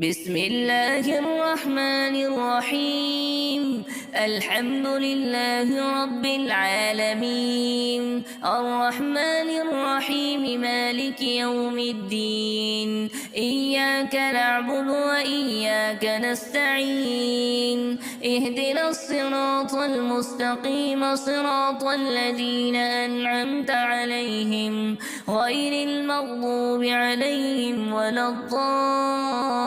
بسم الله الرحمن الرحيم. الحمد لله رب العالمين، الرحمن الرحيم، مالك يوم الدين. إياك نعبد وإياك نستعين، اهدنا الصراط المستقيم، صراط الذين أنعمت عليهم غير المغضوب عليهم ولا الضالين،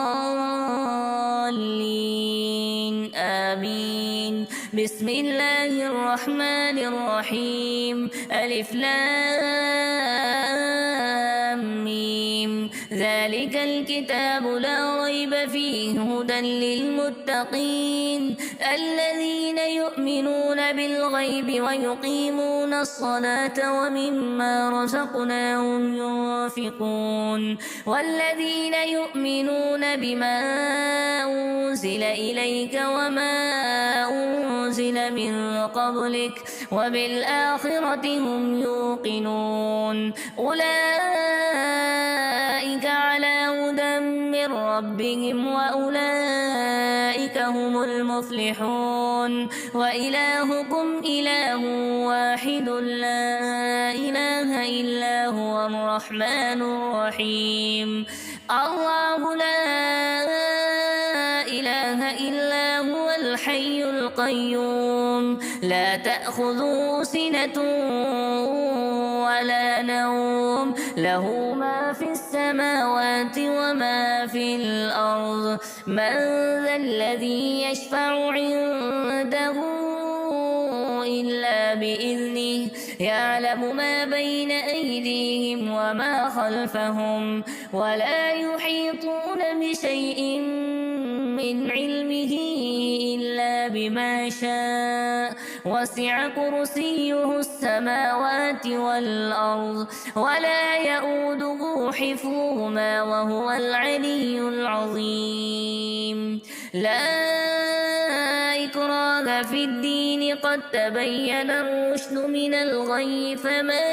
آمين. بسم الله الرحمن الرحيم. ألف لام ميم. ذلك الكتاب لا ريب فيه هدى للمتقين الذين يؤمنون بالغيب ويقيمون الصلاة ومما رزقناهم ينفقون والذين يؤمنون بما أنزل إليك وما أنزل من قبلك وبالآخرة هم يوقنون أولئك على هدى من ربهم وأولئك هم المفلحون. وإلهكم إله واحد لا إله إلا هو الرحمن الرحيم. الله لا إله إلا هو الحي القيوم لا تأخذه سنة ولا نوم، له ما في السماوات وما في الأرض. من ذا الذي يشفع عنده إلا بإذنه، يعلم ما بين أيديهم وما خلفهم ولا يحيطون بشيء من علمه إلا بما شاء. وسع كرسيه السماوات والأرض ولا يؤوده حفظهما وهو العلي العظيم. لا إكراه في الدين، قد تبين الرشد من الغي. فمن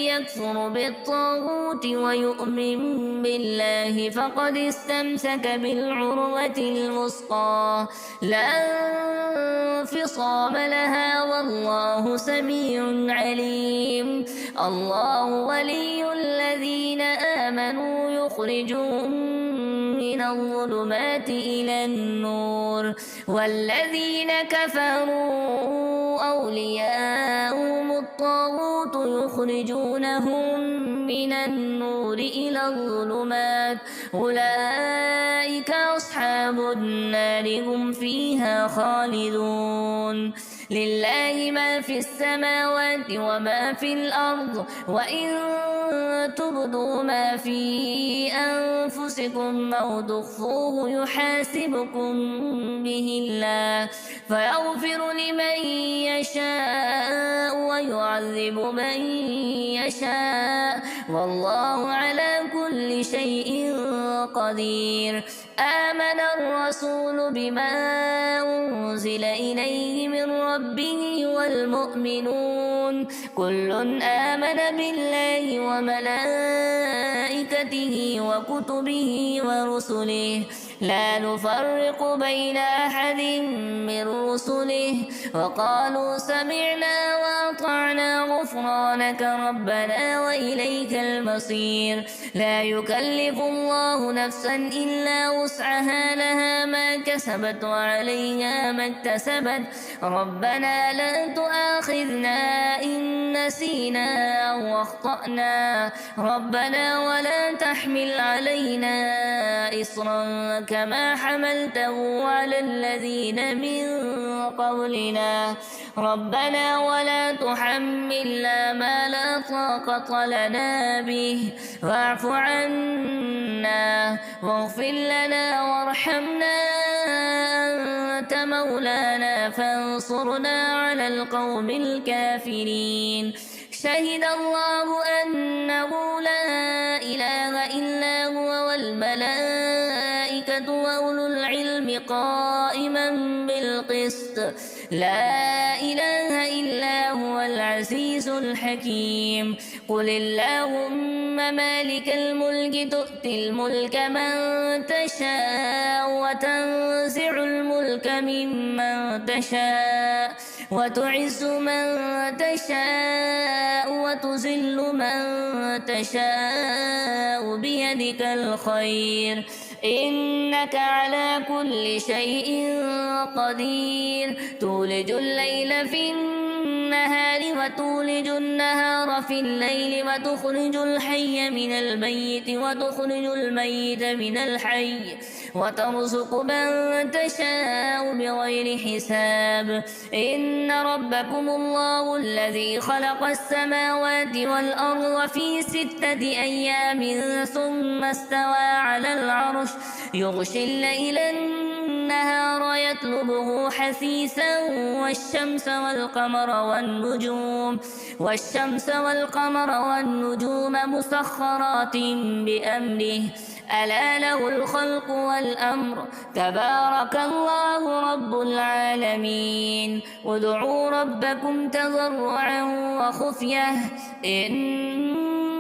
يكفر بالطاغوت ويؤمن بالله فقد استمسك بالعروة الوثقى لا انفصام لها، والله سميع عليم. الله ولي الذين آمنوا يخرجهم من الظلمات إلى النور، والذين كفروا أولياءهم الطاغوت يخرجونهم من النور إلى الظلمات. أولئك أصحاب النار هم فيها خالدون. لله ما في السماوات وما في الأرض، وإن تبدوا ما في أنفسكم أو تخفوه يحاسبكم به الله فيغفر لمن يشاء ويعذب من يشاء، والله على كل شيء قدير. آمن الرسول بما أنزل إليه من ربه والمؤمنون كل آمن بالله وملائكته وكتبه ورسله لا نفرق بين أحد من رسله، وقالوا سمعنا وأطعنا غفرانك ربنا وإليك المصير. لا يكلف الله نفسا إلا وسعها، لها ما كسبت وعليها ما اكتسبت. ربنا لا تؤاخذنا إن نسينا أو أخطأنا، ربنا ولا تحمل علينا إصرا كما حملته على الذين من قبلنا، ربنا ولا تحملنا ما لا طاقة لنا به واعف عنا واغفر لنا وارحمنا أنت مولانا فانصرنا على القوم الكافرين. شهد الله أنه لا إله إلا هو والملائكة وأولو العلم قائما بالقسط، لا إله إلا هو العزيز الحكيم. قل اللهم مالك الملك تؤتي الملك من تشاء وتنزع الملك ممن تشاء وتعز من تشاء وتذل من تشاء بيدك الخير إنك على كل شيء قدير تولج الليل في النهار وتولج النهار في الليل وتخرج الحي من الميت وتخرج الميت من الحي وترزق من تشاء بغير حساب إن ربكم الله الذي خلق السماوات والأرض في 6 أيام ثم استوى على العرش يغشي الليل النهار يطلبه حثيثا والشمس والقمر والنجوم مسخرات بأمره ألا له الخلق والأمر تبارك الله رب العالمين ادعوا ربكم تضرعا وخفية إنه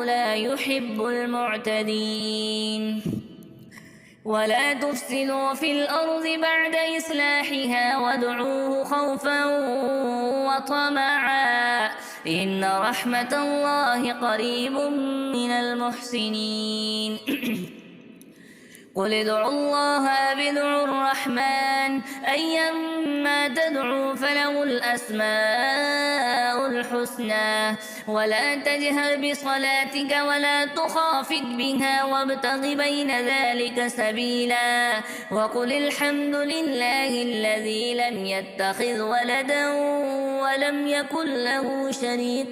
لا يحب المعتدين ولا تفسدوا في الأرض بعد إصلاحها وادعوه خوفا وطمعا إن رحمة الله قريب من المحسنين قل ادعوا الله أو ادعوا الرحمن أيما تدعوا فله الأسماء الحسنى ولا تجهر بصلاتك ولا تخافت بها وابتغ بين ذلك سبيلا وقل الحمد لله الذي لم يتخذ ولدا ولم يكن له شريك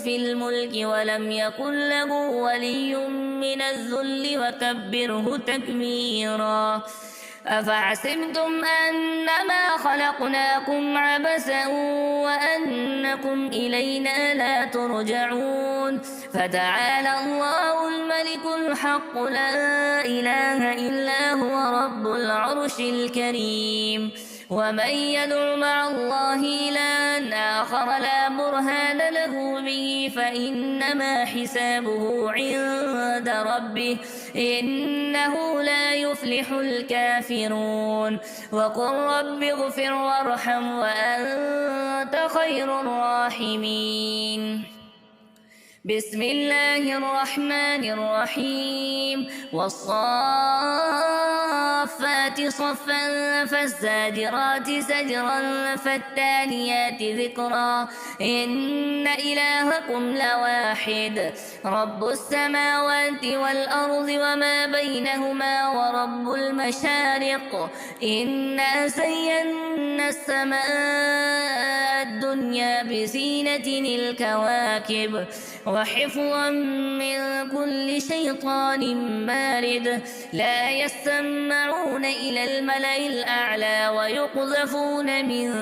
في الملك ولم يكن له ولي من الذل وكبره تكبيرا أفحسبتم أنما خلقناكم عبثا وأنكم إلينا لا ترجعون فتعالى الله الملك الحق لا إله إلا هو رب العرش الكريم ومن يدع مع الله إلها آخر لا برهان له به فإنما حسابه عند ربه إنه لا يفلح الكافرون وقل رب اغفر وارحم وأنت خير الراحمين بسم الله الرحمن الرحيم والصافات صفا فالزاجرات زجرا فالتاليات ذكرا إن إلهكم لواحد رب السماوات والأرض وما بينهما ورب المشارق إنا زينا السماء الدنيا بزينة الكواكب وحفظا من كل شيطان مارد لا يسمعون إلى الملأ الأعلى ويقذفون من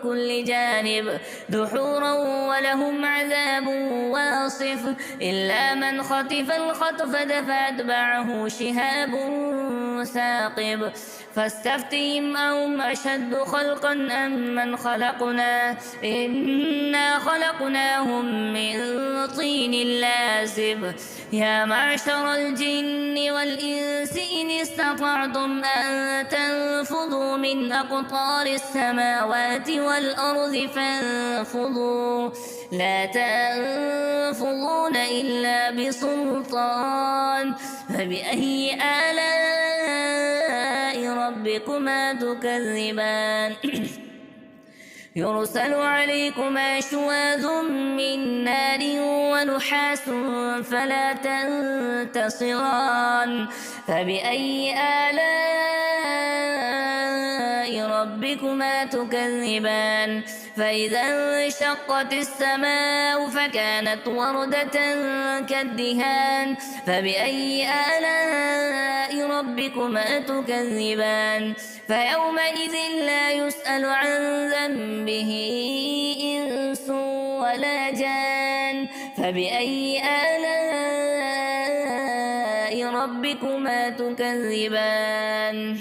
كل جانب دحورا ولهم عذاب واصف إلا من خطف الخطفة فأتبعه شهاب ثاقب فاستفتهم أهم أشد خلقا أم من خلقنا إنا خلقناهم من طين لازب يا معشر الجن والإنس إن استطعتم أن تنفذوا من أقطار السماوات والأرض فانفذوا لا تنفذون إلا بسلطان فبأي آلاء ربكما تكذبان يرسل عليكما شواظ من نار ونحاس فلا تنتصران فبأي آلاء ربكما تكذبان فإذا انشقت السماء فكانت وردة كالدهان فبأي آلاء ربكما تكذبان فيومئذ لا يسأل عن ذنبه إنس ولا جان فبأي آلاء ربكما تكذبان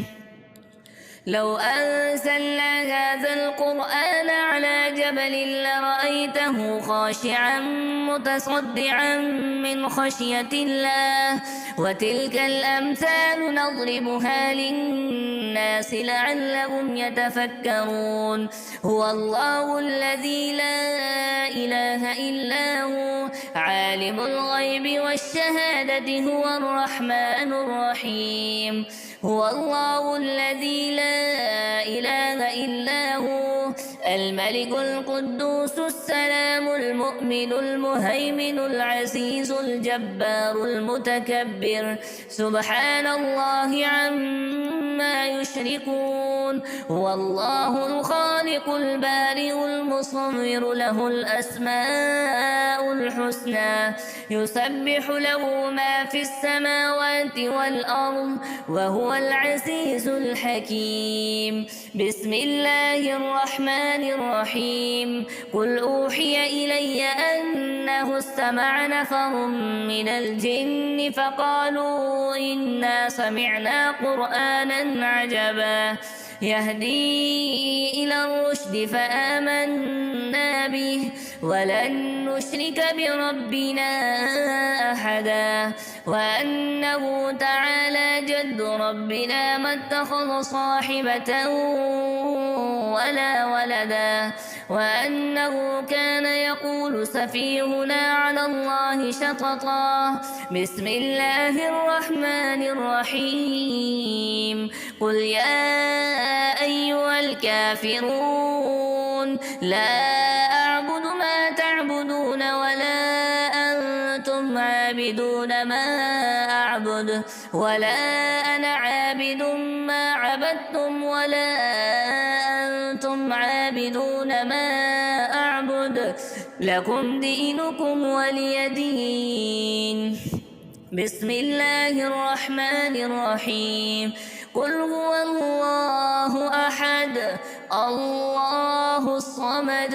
لو أنزلنا هذا القرآن على جبل لرأيته خاشعا متصدعا من خشية الله وتلك الأمثال نضربها للناس لعلهم يتفكرون هو الله الذي لا إله إلا هو عالم الغيب والشهادة هو الرحمن الرحيم هو الله الذي لا إله إلا هو الملك القدوس السلام المؤمن المهيمن العزيز الجبار المتكبر سبحان الله عما يشركون هو الله الخالق البارئ المصور له الأسماء الحسنى يسبح له ما في السماوات والأرض وهو العزيز الحكيم بسم الله الرحمن الرحيم قل أوحي إلي أنه استمع نفر من الجن فقالوا إنا سمعنا قرآنا عجبا يهدي إلى الرشد فآمنا به ولن نشرك بربنا أحدا وأنه تعالى جد ربنا ما اتخذ صاحبة ولا ولدا وأنه كان يقول سفيهنا على الله شططا بسم الله الرحمن الرحيم قل يا أيها الكافرون لا أعبد ما تعبدون ولا أنتم عابدون ما أعبد ولا أنا عابد ما عبدتم ولا أنتم عابدون ما أعبد لكم دينكم ولي دين بسم الله الرحمن الرحيم قل هو الله أحد الله الصمد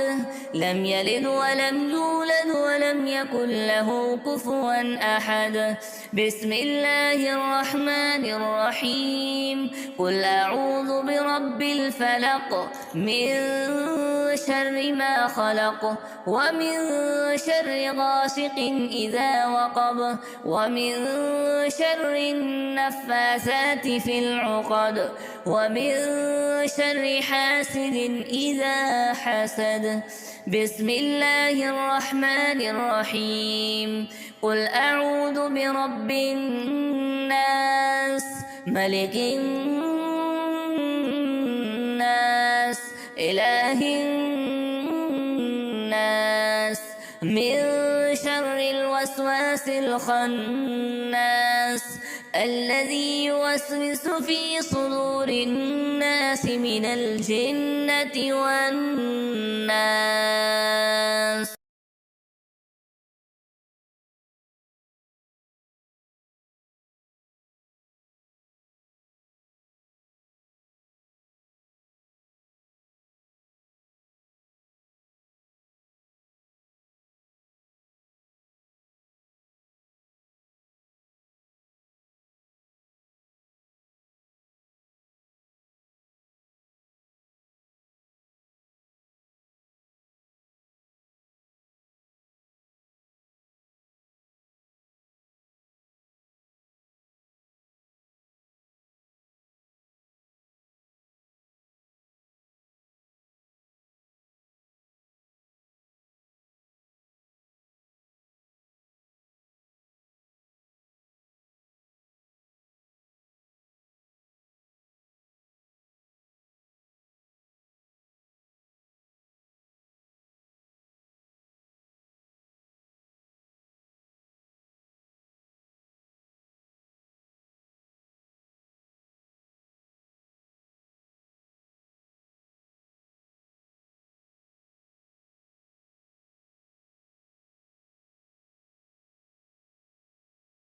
لم يلد ولم يولد ولم يكن له كفوا أحد بسم الله الرحمن الرحيم قل أعوذ برب الفلق من شر ما خلق ومن شر غاسق إذا وقب ومن شر النفاثات في العقد ومن شر حاسد إذا حسد بسم الله الرحمن الرحيم قل أعوذ برب الناس ملك الناس إله الناس من شر الوسواس الخناس الذي يوسوس في صدور الناس من الجنة والناس